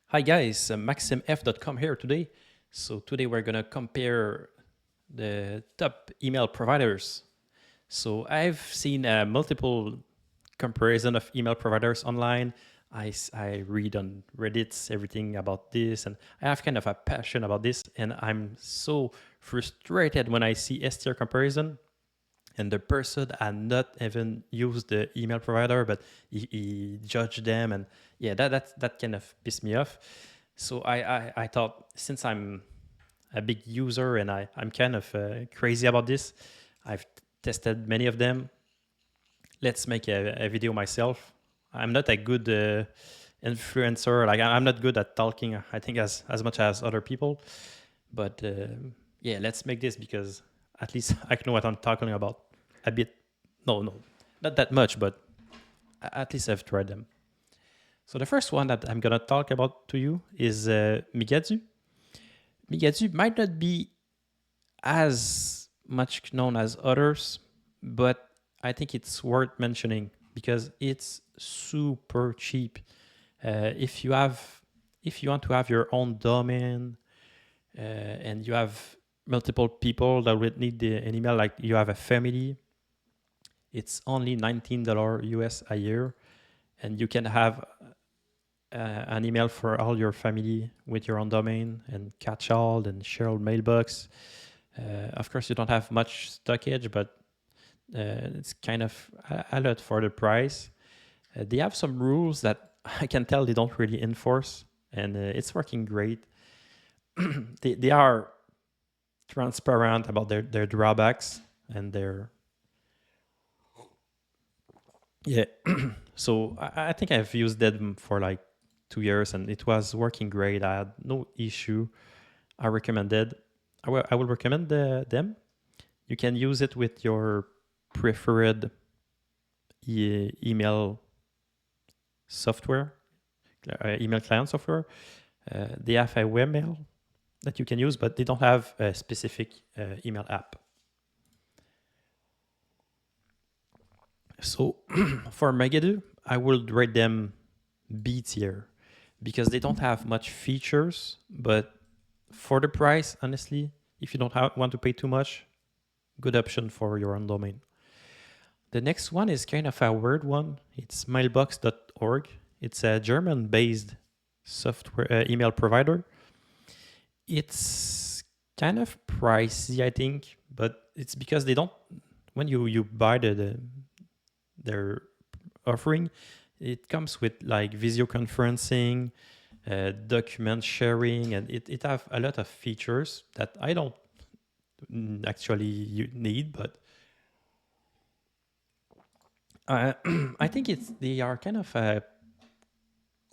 Hi guys, MaximF.com here today. So today we're gonna compare the top email providers. So I've seen multiple comparison of email providers online. I read on Reddit everything about this, and I have kind of a passion about this. And I'm so frustrated when I see STR comparison and the person had not even used the email provider, but he judged them, and yeah, that kind of pissed me off. So I thought, since I'm a big user and I'm kind of crazy about this, I've tested many of them. Let's make a video myself. I'm not a good influencer. Like I'm not good at talking, I think, as much as other people. But yeah, let's make this because at least I know what I'm talking about a bit. No, not that much, but at least I've tried them. So the first one that I'm gonna talk about to you is Migadu. Migadu might not be as much known as others, but I think it's worth mentioning because it's super cheap. If you want to have your own domain and you have multiple people that would need an email, like you have a family, it's only $19 US a year, and you can have an email for all your family with your own domain and catch-all and shared mailbox. Of course, you don't have much stockage, but it's kind of a lot for the price. They have some rules that I can tell they don't really enforce, and it's working great. They are transparent about their drawbacks and their yeah. So I think I've used them for like 2 years and it was working great. I had no issue. I recommended. I will recommend them. You can use it with your preferred email software, email client software. They have a webmail that you can use, but they don't have a specific email app. So for Megadu, I would rate them B tier because they don't have much features, but for the price, honestly, if you don't want to pay too much, good option for your own domain. The next one is kind of a weird one. It's mailbox.org. It's a German-based software email provider. It's kind of pricey, I think, but it's because they don't. When you buy their offering, it comes with like video conferencing, document sharing, and it have a lot of features that I don't actually need, but I think they are kind of a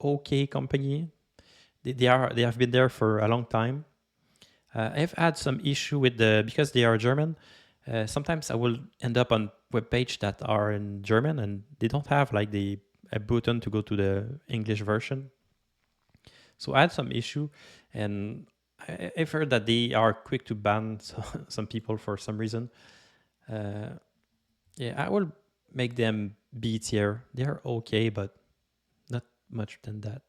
okay company. They have been there for a long time. I've had some issue with because they are German. Sometimes I will end up on web page that are in German and they don't have like a button to go to the English version. So I had some issue, and I've heard that they are quick to ban some people for some reason. Uh, yeah, I will make them B tier. They are okay, but not much than that.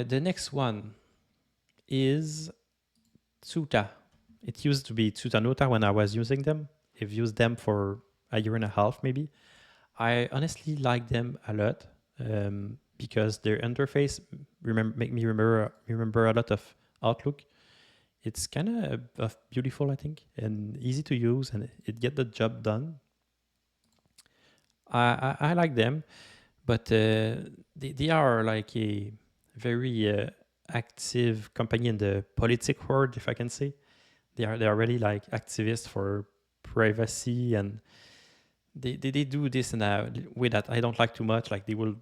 The next one is Tuta. It used to be Tutanota when I was using them. I've used them for a year and a half, maybe. I honestly like them a lot because their interface make me remember a lot of Outlook. It's kind of beautiful, I think, and easy to use, and it get the job done. I like them, but they are like a very active company in the politic world, if I can say. They are really like activists for privacy, and they do this in a way that I don't like too much. Like they will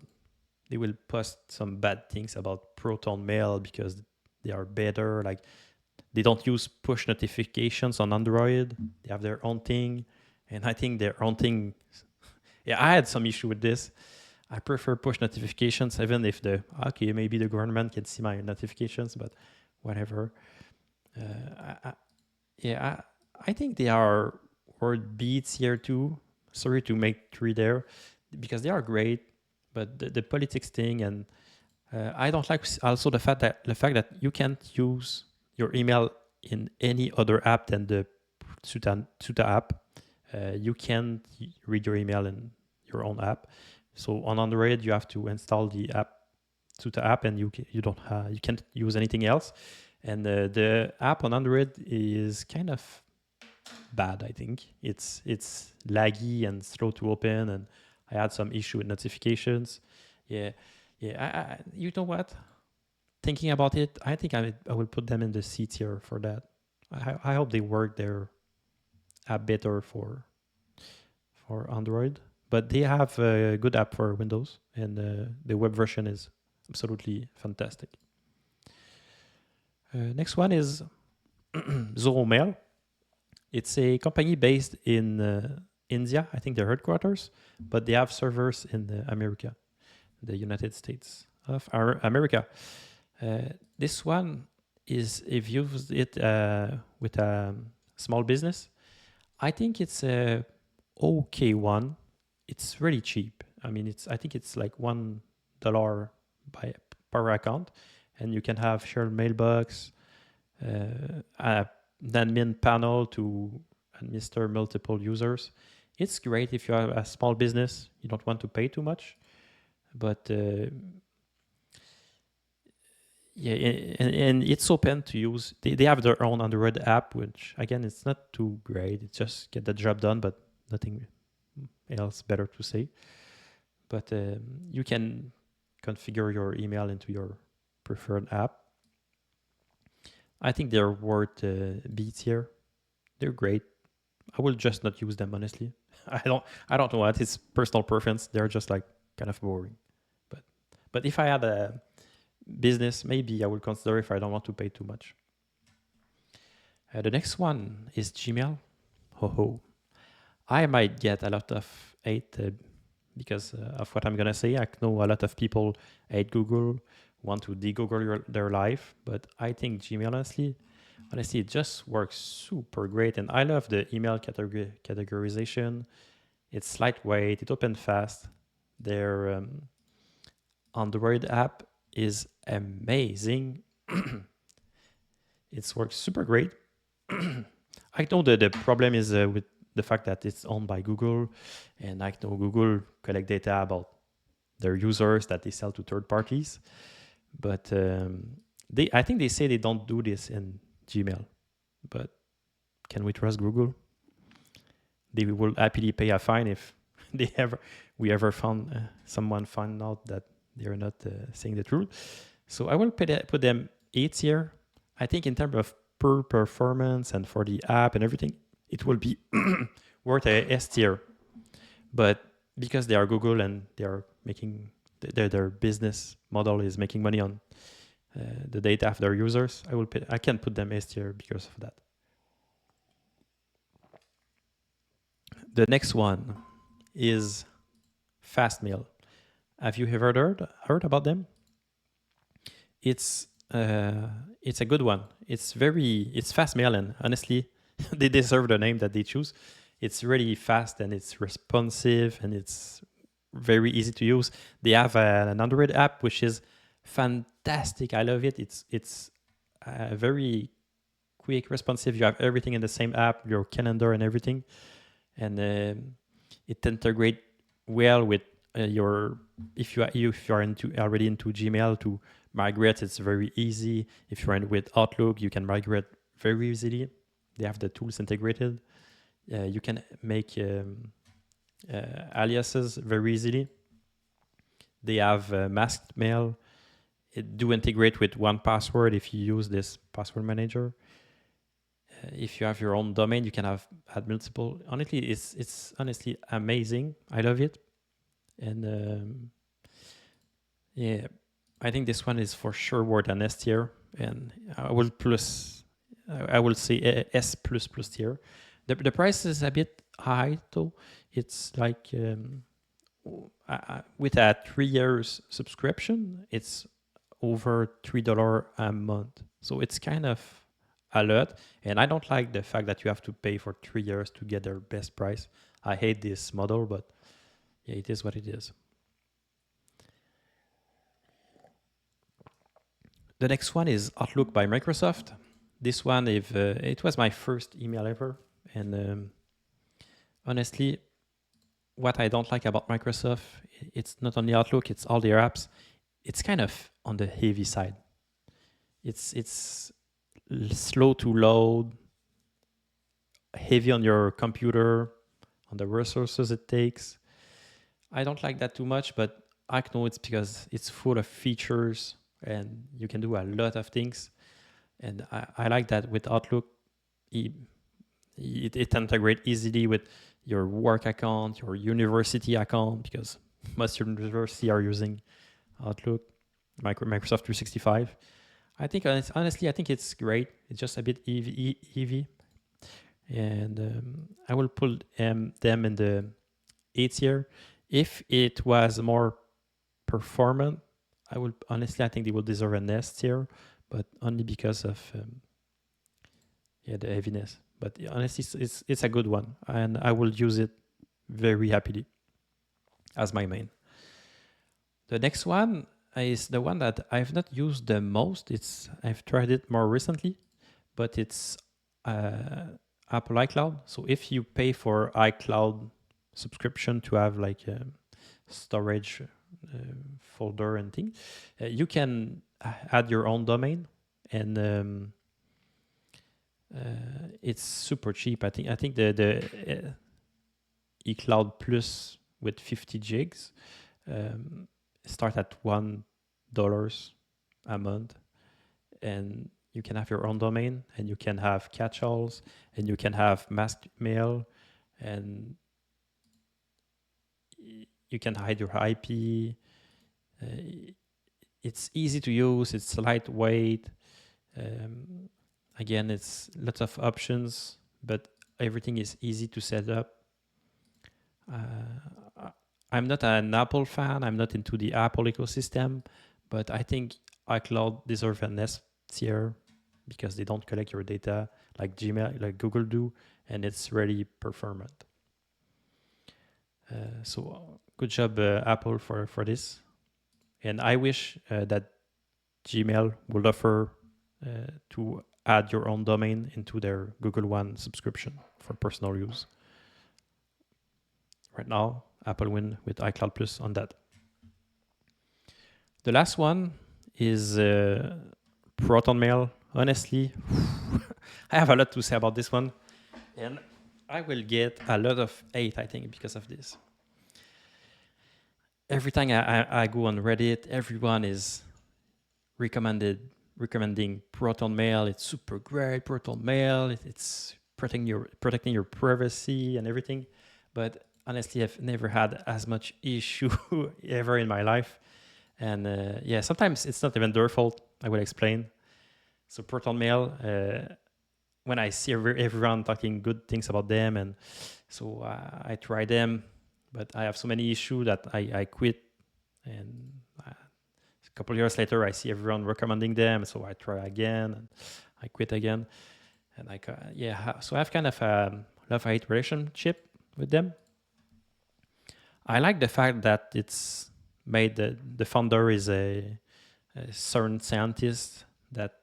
post some bad things about Proton Mail because they are better. Like they don't use push notifications on Android. They have their own thing, and I think their own thing. Yeah, I had some issue with this. I prefer push notifications, even if maybe the government can see my notifications, but whatever. Yeah, I think they are word beats here too. Sorry to make three there, because they are great, but the politics thing and I don't like also the fact that you can't use your email in any other app than the Tuta app. You can't read your email in your own app. So on Android, you have to install the app Tuta app, and you can't use anything else. And the app on Android is kind of bad. I think it's laggy and slow to open, and I had some issue with notifications. Yeah, yeah. You know what? Thinking about it, I think I will put them in the C tier for that. I hope they work their app better for Android, but they have a good app for Windows, and the web version is absolutely fantastic. Next one is Zoho Mail. It's a company based in India, I think their headquarters, but they have servers in America, the United States of America. This one is, if you've used it with a small business, I think it's a okay one. It's really cheap. I mean, I think it's like $1 per account, and you can have shared mailbox, a admin panel to administer multiple users. It's great if you have a small business. You don't want to pay too much, but yeah, and it's open to use. They have their own Android app, which again, it's not too great. It just get the job done, but nothing else better to say. But you can configure your email into your preferred app. I think they're worth B tier. They're great. I will just not use them, honestly. I don't know what. It's personal preference. They're just like kind of boring. But if I had a business, maybe I will consider if I don't want to pay too much. The next one is Gmail. Ho. I might get a lot of hate because of what I'm going to say. I know a lot of people hate Google, want to de-Google their life, but I think Gmail, honestly, it just works super great. And I love the email categorization. It's lightweight, it opens fast. Their Android app is amazing. It works super great. I know that the problem is with the fact that it's owned by Google, and I know Google collect data about their users that they sell to third parties. But I think they say they don't do this in Gmail. But can we trust Google? They will happily pay a fine if we ever found someone found out that they're not saying the truth. So I will put them A tier. I think in terms of per performance and for the app and everything, it will be worth a S tier. But because they are Google and they are making their business model is making money on the data of their users, I can put them S tier because of that. The next one is FastMail. Have you ever heard about them? It's a good one. It's FastMail, and honestly, they deserve the name that they choose. It's really fast and it's responsive and it's very easy to use. They have an Android app which is fantastic. I love it. It's very quick, responsive. You have everything in the same app, your calendar and everything, and it integrates well with your if you are already into Gmail to migrate. It's very easy. If you're in with Outlook, you can migrate very easily. They have the tools integrated. You can make aliases very easily. They have masked mail. It do integrate with 1Password if you use this password manager. If you have your own domain, you can add multiple. Honestly, it's honestly amazing. I love it, and yeah, I think this one is for sure worth an S tier, and I will say S plus tier. The price is a bit high though. It's like with a 3 years subscription, it's over $3 a month. So it's kind of a lot. And I don't like the fact that you have to pay for 3 years to get their best price. I hate this model, but yeah, it is what it is. The next one is Outlook by Microsoft. This one, if it was my first email ever, and honestly, what I don't like about Microsoft, it's not only Outlook, it's all their apps. It's kind of on the heavy side. It's slow to load, heavy on your computer, on the resources it takes. I don't like that too much, but I know it's because it's full of features and you can do a lot of things. And I like that with Outlook, it integrates easily with your work account, your university account, because most universities are using Outlook, Microsoft 365. I think honestly, I think it's great. It's just a bit heavy, and I will put them in the A tier. If it was more performant, I think they will deserve an S tier, but only because of the heaviness. But honestly, it's a good one, and I will use it very happily as my main. The next one is the one that I've not used the most. I've tried it more recently, but it's Apple iCloud. So if you pay for iCloud subscription to have like a storage folder and thing, you can add your own domain, and it's super cheap. I think the iCloud Plus with 50 gigs start at $1 a month, and you can have your own domain, and you can have catch-alls, and you can have masked mail, and you can hide your IP. It's easy to use. It's lightweight. Again, it's lots of options, but everything is easy to set up. I'm not an Apple fan. I'm not into the Apple ecosystem, but I think iCloud deserves an S tier because they don't collect your data like Gmail, like Google do, and it's really performant. So good job, Apple, for this. And I wish that Gmail would offer to add your own domain into their Google One subscription for personal use. Right now, Apple win with iCloud Plus on that. The last one is Proton Mail. Honestly, I have a lot to say about this one, and I will get a lot of hate, I think, because of this. Every time I go on Reddit, everyone is recommending Proton Mail. It's super great, Proton Mail. It's protecting your privacy and everything. But honestly, I've never had as much issue ever in my life. And sometimes it's not even their fault. I will explain. So Proton Mail, when I see everyone talking good things about them, and so I try them, but I have so many issues that I quit. And a couple of years later, I see everyone recommending them, so I try again, and I quit again. And so I have kind of a love-hate relationship with them. I like the fact that it's made the founder is a CERN scientist that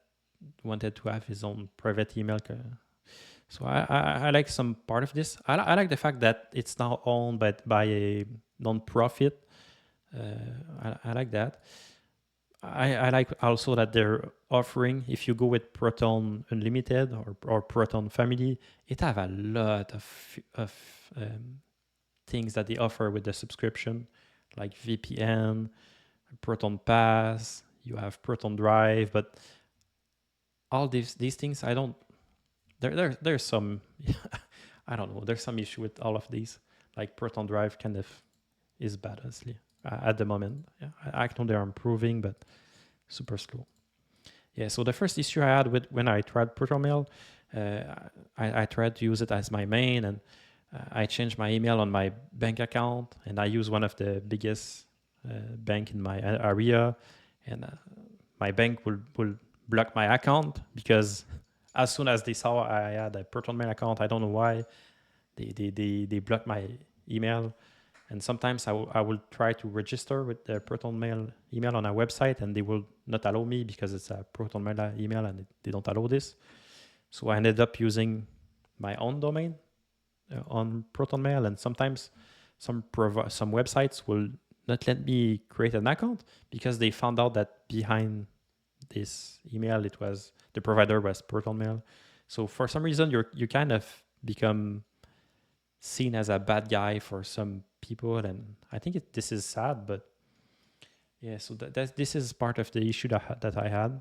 wanted to have his own private email. So I like some part of this. I like the fact that it's now owned by a non-profit. I like that. I like also that they're offering, if you go with Proton Unlimited or Proton Family, it have a lot of things that they offer with the subscription, like VPN, Proton Pass, you have Proton Drive, but all these things, I don't. There's some, I don't know. There's some issue with all of these. Like Proton Drive kind of is bad, honestly, at the moment. Yeah, I know they're improving, but super slow. Yeah. So the first issue I had with when I tried Proton Mail, I tried to use it as my main, and I changed my email on my bank account, and I use one of the biggest bank in my area, and my bank will block my account because as soon as they saw I had a Proton Mail account, I don't know why, they blocked my email, And sometimes I will try to register with the Proton Mail email on our website, and they will not allow me because it's a Proton Mail email and they don't allow this. So I ended up using my own domain on Proton Mail, and sometimes some websites will not let me create an account because they found out that behind this email the provider was Proton Mail. So for some reason you kind of become seen as a bad guy for some people, and I think this is sad, but yeah, so this is part of the issue that I had.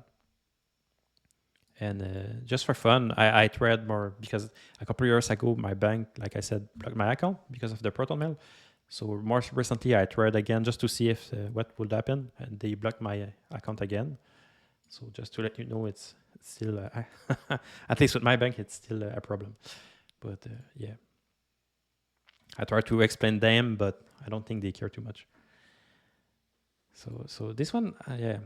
And just for fun, I tried more because a couple of years ago my bank, like I said, blocked my account because of the Proton Mail. So more recently I tried again just to see if what would happen, and they blocked my account again. So just to let you know, it's still at least with my bank it's still a problem. But yeah, I try to explain them, but I don't think they care too much. So this one, yeah,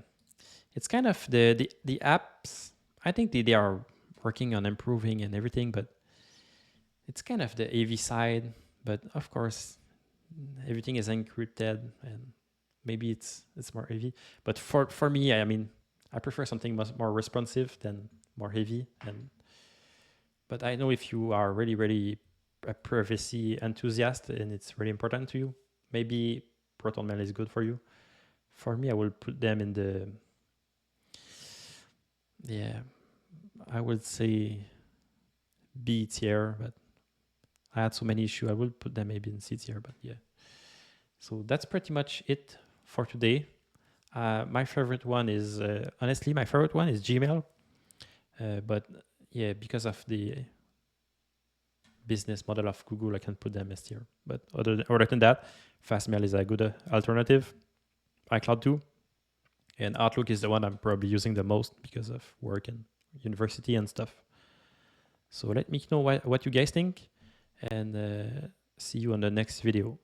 it's kind of the apps. I think they are working on improving and everything, but it's kind of the AV side. But of course, everything is encrypted, and maybe it's more AV. But for me, I mean, I prefer something much more responsive than more heavy. But I know if you are really a privacy enthusiast and it's really important to you, maybe Proton Mail is good for you. For me, I will put them in the, yeah, I would say B tier, but I had so many issues. I will put them maybe in C tier, but yeah. So that's pretty much it for today. My favorite one is, honestly, my favorite one is Gmail. But yeah, because of the business model of Google, I can put them S tier. But other than that, FastMail is a good alternative. iCloud too. And Outlook is the one I'm probably using the most because of work and university and stuff. So let me know what you guys think, and see you on the next video.